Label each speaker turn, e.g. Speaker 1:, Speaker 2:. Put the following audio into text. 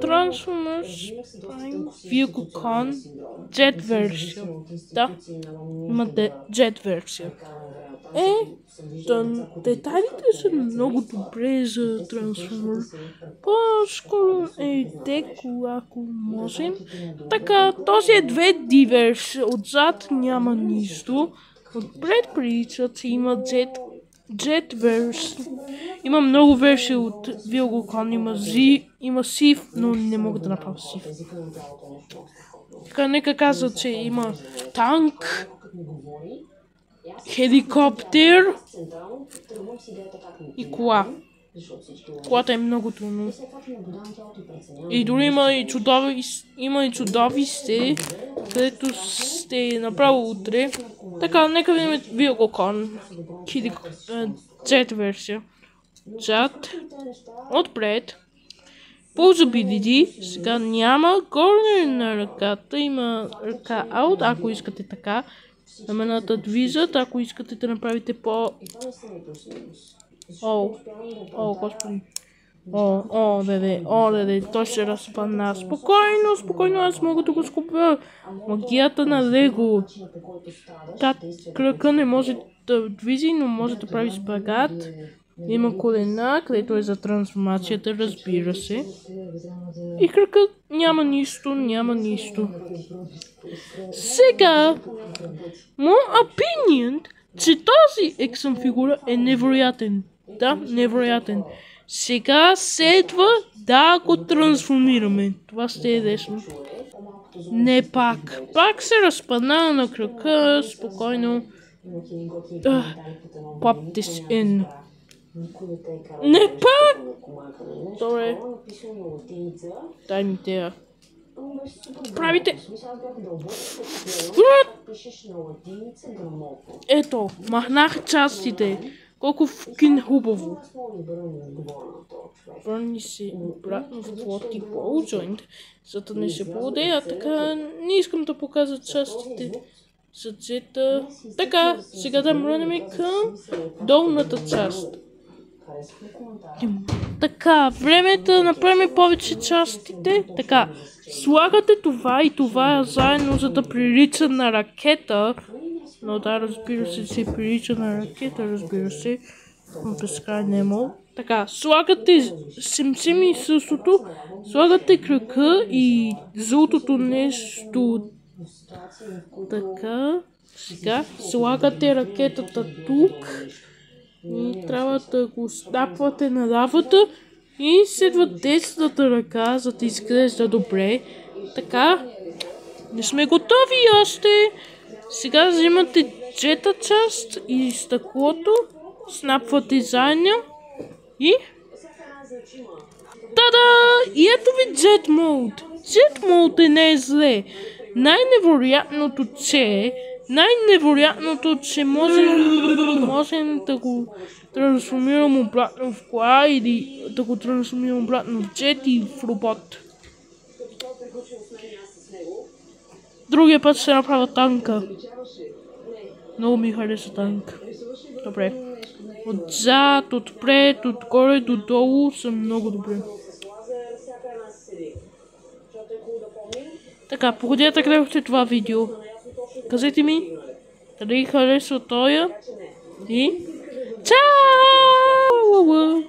Speaker 1: Transformers Prime Vehicle Con Jet версия. Да, има Jet версия. Детайлите са много добре за Transformers. По-скоро деко, ако можем. Така, този е 2D версия. Отзад няма нищо. Отпред прилича, че има Jet версия. Има много версии от Vehicle, има Sif, но не мога да направя Sif. Така, нека казва, че има танк, хеликоптер и кола. Колата е много трудно. И дори има и чудовище, където сте направо утре. Така, нека видим Vehicle Jet версия. Jet. Отпред. Possibility. Сега няма горне на ръката. Има ръка out, ако искате така. Рамената движат, ако искате да направите по... Господи. Леле, той ще разпадна. Спокойно, аз мога да го скупя. Магията на Лего. Кръка не може да движи, но може да прави спагат. Има колена, където е за трансформацията, разбира се. И кръка няма нищо. Сега, моят opinion, че този екшън фигура е невероятен. Да, невероятен. Сега следва да го трансформираме. Това ще е лесно. Не пак. Пак се разпадна на кръка, спокойно. Pop this in. Не пак! Добре. Дай ми тея. Правите. Ето, махнах частите. Колко хубаво. Върни се обратно в плотки Ball-Joint, за да не се плодея. Така, не искам да показвам частите за джета. Така, сега да мрънем към долната част. Така, времето да направим повече частите. Така, слагате това и това заедно, за да прилича на ракета. Но да, разбира се, прилича на ракета, разбира се. Безкрайно. Така, слагате Сим и същото, слагате кръка и златото нещо. Така, сега слагате ракетата тук. И трябва да го стапвате на лавата и следва десната ръка, за да изглежда добре. Така, не сме готови още. Сега взимате джета част и стъклото, снапвате заедно и... Тада! И ето ви Jet Mode. Jet Mode не е зле. Най-невероятното, че можем да го трансформирам обратно в кола или да го трансформирам обратно в джет и в робот. Другия път ще направя танка. Много ми хареса танк. Добре. Отзад, отпред, отгоре, додолу са много добре. Така, погодя да гледахте това видео. Кажете ми дали харесва тоя и чао!